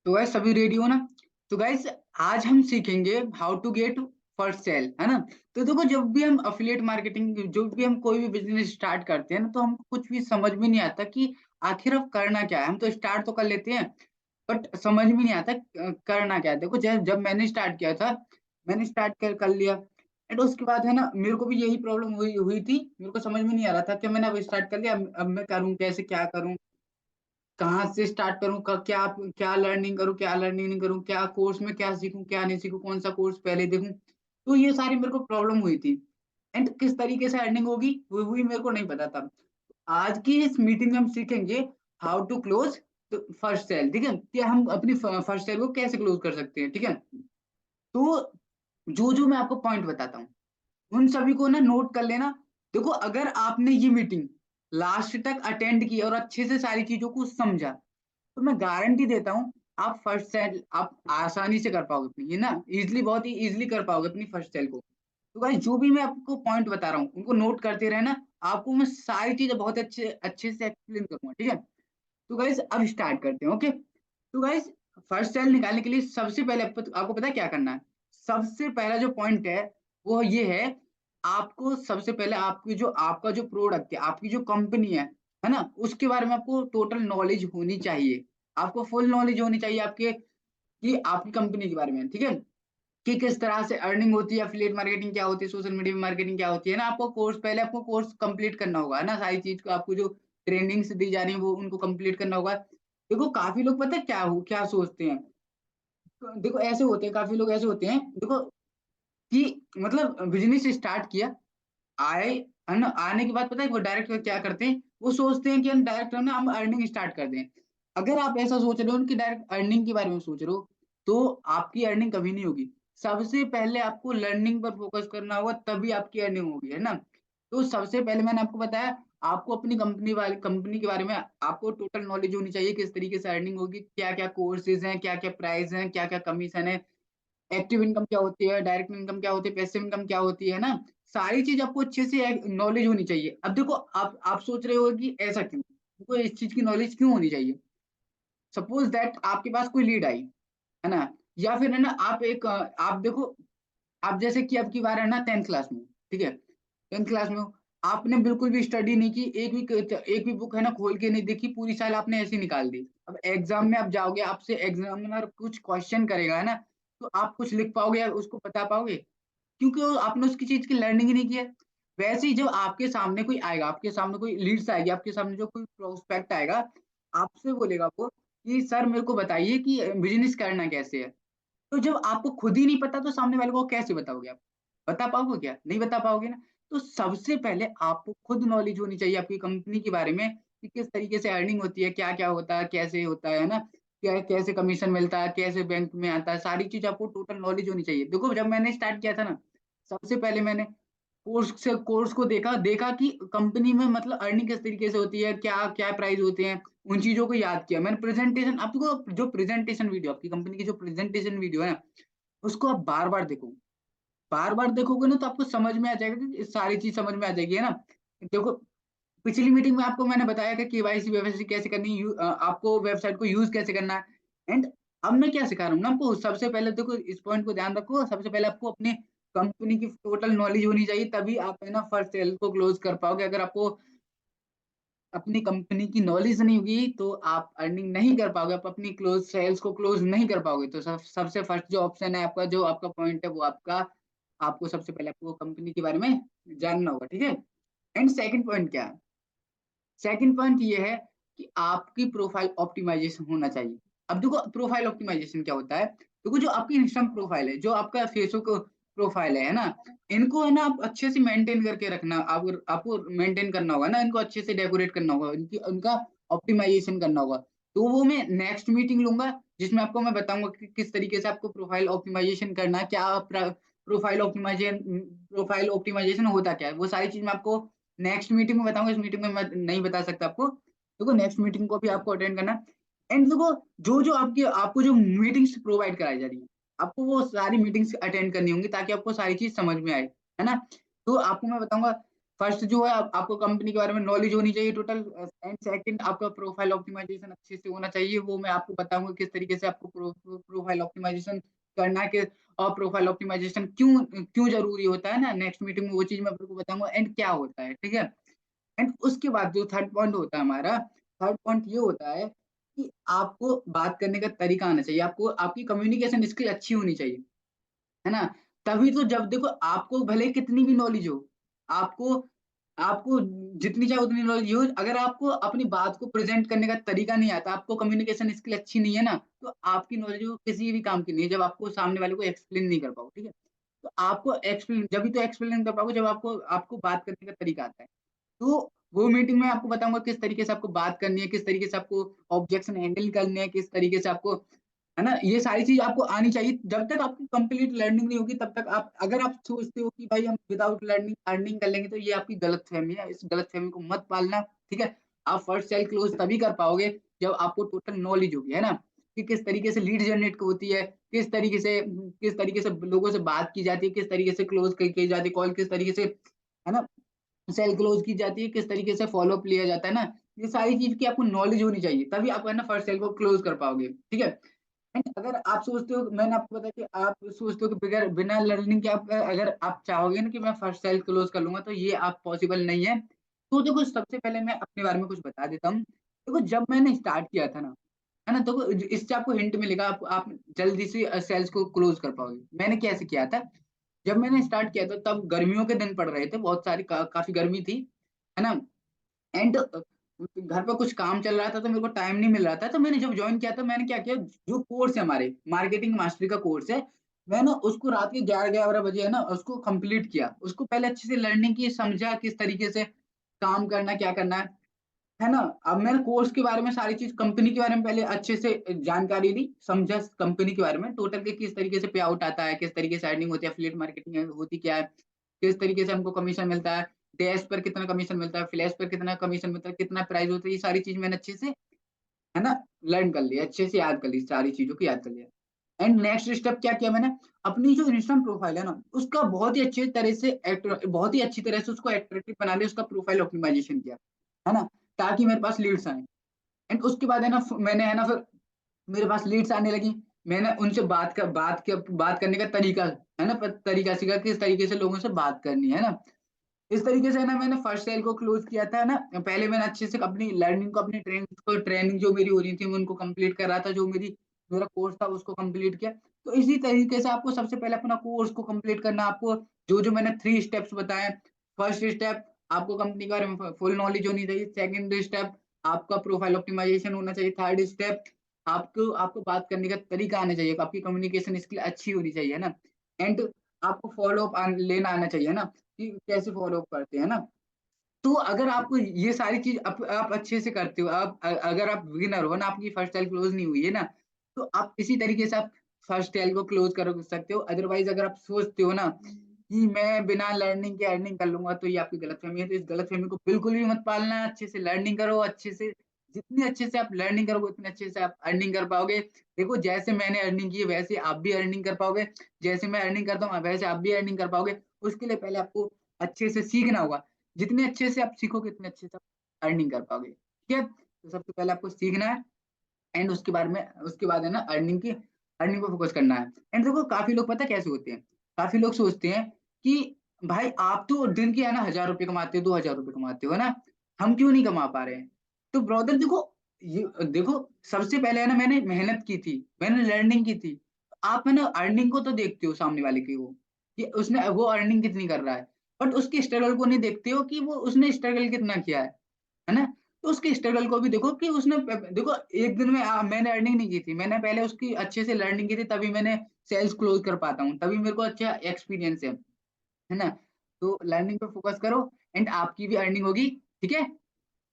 तो गाइस सभी रेडी हो ना? तो गाइस आज हम सीखेंगे how to get first sale, है ना? तो देखो जब भी हम अफिलिएट मार्केटिंग जो भी हम कोई भी बिज़नेस स्टार्ट करते हैं ना, तो हमको कुछ भी समझ में नहीं आता कि आखिर अब करना क्या है? हम तो स्टार्ट तो कर लेते हैं, बट समझ में नहीं आता करना क्या है? देखो जब जब मैंने स्टार्ट किया था, मैंने स्टार्ट कर लिया एंड उसके बाद है ना, मेरे को भी यही प्रॉब्लम हुई हुई थी। मेरे को समझ में नहीं आ रहा था कि मैंने अब स्टार्ट कर लिया, अब मैं करूँ कैसे, क्या करूँ? कहाँ से स्टार्ट करूँ? क्या क्या लर्निंग करूँ, क्या लर्निंग नहीं करूँ? क्या कोर्स में क्या सीखूँ, क्या नहीं सीखूँ? कौन-सा कोर्स पहले देखूँ? तो ये सारी मेरे को प्रॉब्लम हुई थी एंड किस तरीके से अर्निंग होगी, वो भी मेरे को नहीं पता था। आज की इस मीटिंग में हम सीखेंगे how to close the first sale, ठीक है? कि हम अपनी फर्स्ट सेल को कैसे क्लोज़ कर सकते हैं, ठीक है? तो जो-जो मैं आपको पॉइंट बताता हूँ, उन सभी को ना नोट कर लेना। देखो अगर आपने ये मीटिंग लास्ट तक अटेंड की और अच्छे से सारी चीज़ों को समझा, तो मैं गारंटी देता हूँ आप फर्स्ट सेल आप आसानी से कर पाओगे अपनी, ये ना ईज़िली बहुत ही ईज़िली कर पाओगे अपनी फर्स्ट सेल को। तो गाइस जो भी मैं आपको पॉइंट बता रहा हूँ, उनको नोट करते रहना। आपको मैं सारी चीज़ें बहुत अच्छे अच्छे से एक्सप्लेन करूँगा, ठीक है? तो गाइस अब स्टार्ट करते हैं, ओके? तो गाइस फर्स्ट सेल निकालने के लिए सबसे पहले आपको पता है क्या करना है? सबसे पहला जो पॉइंट है, वो ये है, आपको सबसे पहले आपकी जो आपका जो प्रोडक्ट है, आपकी जो कंपनी है ना? उसके बारे में आपको टोटल नॉलेज होनी चाहिए। आपको फुल नॉलेज होनी चाहिए आपके कि आपकी कंपनी के बारे में, ठीक है? कि किस तरह से अर्निंग होती है, एफिलिएट मार्केटिंग क्या होती है, सोशल मीडिया मार्केटिंग क्या होती है ना? आपको कोर्स पहले आपको कोर्स कंप्लीट करना होगा, है ना? सारी चीज़ को आपको जो ट्रेनिंग्स दी जा रही है, वो उनको कंप्लीट करना होगा। देखो काफ़ी लोग पता है क्या सोचते हैं? देखो ऐसे होते हैं, काफ़ी लोग ऐसे होते हैं, देखो कि मतलब बिज़नेस स्टार्ट किया, आए है ना? आने के बाद पता है वो डायरेक्ट क्या करते हैं? वो सोचते हैं कि हम डायरेक्ट है ना हम अर्निंग स्टार्ट कर दें। अगर आप ऐसा सोच रहे हो कि डायरेक्ट अर्निंग के बारे में सोच रहे हो, तो आपकी अर्निंग कभी नहीं होगी। सबसे पहले आपको लर्निंग पर फ़ोकस करना होगा, तभी आपकी अर्निंग होगी, है ना? तो सबसे पहले मैंने आपको बताया, आपको अपनी कंपनी के बारे में आपको टोटल नॉलेज होनी चाहिए, किस तरीके से अर्निंग होगी, क्या-क्या कोर्सेज़ हैं, क्या-क्या प्राइस हैं, क्या-क्या कमीशन है। एक्टिव इनकम क्या होती है, डायरेक्ट इनकम क्या होती है, पैसिव इनकम क्या होती है ना? सारी चीज़ आपको अच्छे से नॉलेज होनी चाहिए। अब देखो आप सोच रहे हो कि ऐसा क्यों? देखो इस चीज़ की नॉलेज क्यों होनी चाहिए? सपोज़ दैट आपके पास कोई लीड आई, है ना? या फिर है ना आप देखो आप जैसे कि अब की बार है ना 10th क्लास में, ठीक है? 10th क्लास में हो, आपने बिल्कुल भी स्टडी नहीं की, एक भी बुक है ना खोल के नहीं देखी, पूरी साल आपने ऐसे ही निकाल दी। अब एग्ज़ाम में आप जाओगे, आपसे एग्ज़ामिनर कुछ क्वेश्चन करेगा, है ना? तो आप कुछ लिख पाओगे या उसको बता पाओगे? क्योंकि वो आपने उसकी चीज़ की लर्निंग ही नहीं की है। वैसे ही जब आपके सामने कोई आएगा, आपके सामने कोई लीड्स आएगी, आपके सामने जो कोई प्रोस्पेक्ट आएगा, आपसे बोलेगा वो कि सर मेरे को बताइए कि बिज़नेस करना कैसे है? तो जब आपको खुद ही नहीं पता तो सामने वाले को कैसे बताओगे आप? बता पाओगे क्या? नहीं बता पाओगे ना। तो सबसे पहले आपको खुद नॉलेज होनी चाहिए आपकी कंपनी के बारे में कि किस तरीके से अर्निंग होती है, क्या-क्या होता है, कैसे होता है ना? क्या कैसे कमीशन मिलता है, कैसे बैंक में आता है, सारी चीज़ आपको टोटल नॉलेज होनी चाहिए। देखो जब मैंने स्टार्ट किया था ना, सबसे पहले मैंने कोर्स को देखा कि कंपनी में मतलब अर्निंग किस तरीके से होती है, क्या-क्या प्राइस होते हैं, उन चीज़ों को याद किया। मैंने प्रेज़ेंटेशन आपको जो प्रेज़ेंटेशन वीडियो आपकी कंपनी की जो प्रेज़ेंटेशन वीडियो है ना, उसको आप बार-बार देखो। बार-बार देखोगे ना तो आपको समझ में आ जाएगा कि ये सारी चीज़ समझ में आ जाएगी, है ना? देखो पिछली मीटिंग में आपको मैंने बताया कि केवाईसी वेवाईसी कैसे करनी है, आपको वेबसाइट को यूज़ कैसे करना है एंड अब मैं क्या सिखा रहा हूँ ना आपको, सबसे पहले देखो इस पॉइंट को ध्यान रखो, सबसे पहले आपको अपनी कंपनी की टोटल नॉलेज होनी चाहिए, तभी आप है ना फर्स्ट सेल को क्लोज़ कर पाओगे। अगर आपको अपनी कंपनी की नॉलेज नहीं होगी, तो आप अर्निंग नहीं कर पाओगे, आप अपनी सेल्स को क्लोज़ नहीं कर पाओगे। तो सबसे फर्स्ट जो ऑप्शन है आपका, जो आपका पॉइंट है, वो आपको सबसे पहले आपको कंपनी के बारे में जानना होगा, ठीक है? एंड सेकंड पॉइंट क्या है? सेकंड पॉइंट ये है कि आपकी प्रोफाइल ऑप्टिमाइज़ेशन होना चाहिए। अब देखो प्रोफाइल ऑप्टिमाइज़ेशन क्या होता है? देखो जो आपकी इंस्टाग्राम प्रोफाइल है, जो आपका फेसबुक प्रोफाइल है ना? इनको है ना आप अच्छे से मेंटेन करके रखना, आपको मेंटेन करना होगा ना, इनको अच्छे से डेकोरेट करना होगा, इनकी उनका ऑप्टिमाइज़ेशन करना होगा। तो वो मैं नेक्स्ट मीटिंग लूँगा, जिसमें आपको मैं बताऊँगा कि किस तरीके से आपको प्रोफाइल ऑप्टिमाइज़ेशन करना है, क्या प्रोफाइल ऑप्टिमाइज़ेशन होता क्या है? वो सारी चीज़ मैं आपको नेक्स्ट मीटिंग में बताऊँगा, इस मीटिंग में मैं नहीं बता सकता आपको। देखो नेक्स्ट मीटिंग को भी आपको अटेंड करना है एंड देखो जो-जो आपको जो मीटिंग्स प्रोवाइड कराई जा रही हैं, आपको वो सारी मीटिंग्स अटेंड करनी होंगी ताकि आपको सारी चीज़ समझ में आए, है ना? तो आपको मैं बताऊँगा फर्स्ट जो है आपको कंपनी के बारे में नॉलेज होनी चाहिए टोटल, एंड सेकंड आपका प्रोफाइल ऑप्टिमाइजेशन अच्छे से होना चाहिए। वो मैं आपको बताऊंगा किस तरीके से आपको प्रोफाइल ऑप्टिमाइजेशन करना है, और प्रोफाइल ऑप्टिमाइजेशन क्यों क्यों जरूरी होता है ना, नेक्स्ट मीटिंग में वो चीज मैं आपको बताऊंगा एंड क्या होता है, ठीक है। एंड उसके बाद जो थर्ड पॉइंट होता है हमारा, थर्ड पॉइंट ये होता है कि आपको बात करने का तरीका आना चाहिए, आपको आपकी कम्युनिकेशन स्किल अच्छी होनी चाहिए, है ना। तभी तो जब देखो आपको भले कितनी भी नॉलेज हो, आपको आपको जितनी चाहे उतनी नॉलेज हो, अगर आपको अपनी बात को प्रेजेंट करने का तरीका नहीं आता, आपको कम्युनिकेशन स्किल अच्छी नहीं है ना, तो आपकी नॉलेज किसी भी काम की नहीं है जब आपको सामने वाले को एक्सप्लेन नहीं कर पाओ, ठीक है। तो आपको एक्सप्लेन जब भी तो एक्सप्लेन कर पाओगे जब आपको आपको बात करने का तरीका आता है। तो वो मीटिंग में आपको बताऊंगा किस तरीके से आपको बात करनी है, किस तरीके से आपको ऑब्जेक्शन हैंडल करने हैं, किस तरीके से आपको, है ना, ये सारी चीज आपको आनी चाहिए। जब तक आपकी कंप्लीट लर्निंग नहीं होगी तब तक आप, अगर आप सोचते हो कि भाई हम विदाउट लर्निंग अर्निंग कर लेंगे, तो ये आपकी गलत फहमी है, इस गलत फहमी को मत पालना, ठीक है। आप फर्स्ट सेल क्लोज तभी कर पाओगे जब आपको टोटल नॉलेज होगी, है ना, कि किस तरीके से लीड जनरेट होती है, किस तरीके से लोगों से बात की जाती है, किस तरीके से क्लोज की जाती है कॉल, किस तरीके से, है ना, सेल क्लोज की जाती है, किस तरीके से फॉलो अप लिया जाता है ना, ये सारी चीज की आपको नॉलेज होनी चाहिए, तभी आप, है ना, फर्स्ट सेल को क्लोज कर पाओगे, ठीक है। एंड अगर आप सोचते हो, मैंने आपको बताया कि आप सोचते हो कि बगैर बिना लर्निंग के आप, अगर आप चाहोगे ना कि मैं फर्स्ट सेल क्लोज कर लूंगा, तो ये आप पॉसिबल नहीं है। तो देखो सबसे पहले मैं अपने बारे में कुछ बता देता हूँ। देखो जब मैंने स्टार्ट किया था ना, है ना, तो इससे आपको हिंट मिलेगा, आप जल्दी से सेल्स को क्लोज कर पाओगे। मैंने कैसे किया था, जब मैंने स्टार्ट किया था तब गर्मियों के दिन पड़ रहे थे, बहुत सारी काफी गर्मी थी, है ना। एंड घर पर कुछ काम चल रहा था तो मेरे को टाइम नहीं मिल रहा था, तो मैंने जब ज्वाइन किया था मैंने क्या किया, जो कोर्स है हमारे मार्केटिंग मास्टरी का कोर्स है, मैंने उसको रात के 11-11 बजे, है ना, उसको कंप्लीट किया, उसको पहले अच्छे से लर्निंग की, समझा किस तरीके से काम करना, क्या करना है ना। अब मैंने कोर्स के बारे में सारी चीज, कंपनी के बारे में पहले अच्छे से जानकारी ली, समझा कंपनी के बारे में टोटल के किस तरीके से पे आउट आता है, किस तरीके से अर्निंग होती है, एफिलिएट मार्केटिंग होती क्या है, किस तरीके से हमको कमीशन मिलता है, डैश पर कितना कमीशन मिलता है, फ्लैश पर कितना कमीशन मिलता है, कितना प्राइस होता है, ये सारी चीज मैंने अच्छे से, है ना, लर्न कर लिया, अच्छे से याद कर ली, सारी चीजों को याद कर लिया। एंड नेक्स्ट स्टेप क्या किया मैंने, अपनी जो इंस्टाग्राम प्रोफाइल है ना, उसका बहुत ही अच्छी तरह से उसको एट्रैक्टिव बना लिया, उसका प्रोफाइल ऑप्टिमाइजेशन किया, है ना, ताकि मेरे पास लीड्स आए। एंड उसके बाद, है ना, मैंने, है ना, फिर मेरे पास लीड्स आने लगी, मैंने उनसे बात करने का तरीका, है ना, तरीका सीखा, किस तरीके से लोगों से बात करनी है ना। इस तरीके से ना मैंने फर्स्ट सेल को क्लोज किया था ना। पहले मैंने अच्छे से अपनी लर्निंग को, अपनी ट्रेनिंग जो मेरी हो रही थी मैं उनको कंप्लीट कर रहा था, जो मेरा कोर्स था उसको कंप्लीट किया। तो इसी तरीके से आपको सबसे पहले अपना कोर्स को कंप्लीट करना, आपको जो जो मैंने 3 स्टेप्स बताए। फर्स्ट स्टेप, आपको कंपनी के बारे में फुल नॉलेज होनी चाहिए। सेकंड स्टेप, आपका प्रोफाइल ऑप्टिमाइजेशन होना चाहिए। थर्ड स्टेप, आपको आपको बात करने का तरीका आना चाहिए, आपकी कम्युनिकेशन स्किल अच्छी होनी चाहिए, है ना। एंड आपको फॉलो अप लेना आना चाहिए, है ना, कि कैसे फॉलो अप करते हैं ना। तो अगर आपको ये सारी चीज आप अच्छे से करते हो, अगर आप बिगिनर हो ना, आपकी फर्स्ट सेल क्लोज नहीं हुई है ना, तो आप इसी तरीके से आप फर्स्ट सेल को क्लोज कर सकते हो। अदरवाइज अगर आप सोचते हो ना कि मैं बिना लर्निंग के अर्निंग कर लूंगा, तो ये आपकी गलतफहमी है। तो इस गलतफहमी को बिल्कुल भी मत पालना है, अच्छे से लर्निंग करो, अच्छे से, जितनी अच्छे से आप लर्निंग करोगे उतने अच्छे से आप अर्निंग कर पाओगे। देखो जैसे मैंने अर्निंग की है वैसे आप भी अर्निंग कर पाओगे, जैसे मैं अर्निंग करता हूँ वैसे आप भी अर्निंग कर पाओगे। उसके लिए पहले आपको अच्छे से सीखना होगा, जितने अच्छे से आप सीखोगे उतने अच्छे से आप अर्निंग कर पाओगे, ठीक है। तो सबसे पहले आपको सीखना है, एंड उसके बाद, है ना, अर्निंग पे फोकस करना है। एंड देखो काफी लोग पता है कैसे होते हैं, काफी लोग सोचते हैं कि भाई आप तो दिन के, है ना, 1,000 रुपए कमाते हो, 2,000 रुपए कमाते हो, है ना, हम क्यों नहीं कमा पा रहे हैं। तो ब्रदर देखो, ये देखो, सबसे पहले, है ना, मैंने मेहनत की थी, मैंने लर्निंग की थी। आप, है ना, अर्निंग को तो देखते हो सामने वाले की, वो कि उसने वो अर्निंग कितनी कर रहा है, बट उसके स्ट्रगल को नहीं देखते हो कि वो उसने स्ट्रगल कितना किया है ना। तो उसके स्ट्रगल को भी देखो कि उसने देखो एक दिन में मैंने अर्निंग नहीं की थी, मैंने पहले उसकी अच्छे से लर्निंग की थी, तभी मैंने सेल्स क्लोज कर पाता हूँ, तभी मेरे को अच्छा एक्सपीरियंस है ना। तो लर्निंग पे फोकस करो, एंड आपकी भी अर्निंग होगी, ठीक है।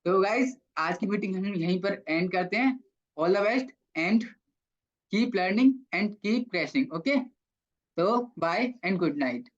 तो गाइस आज की मीटिंग हम यहीं पर एंड करते हैं। All the best, and keep learning and keep crashing, okay. तो बाय एंड गुड नाइट।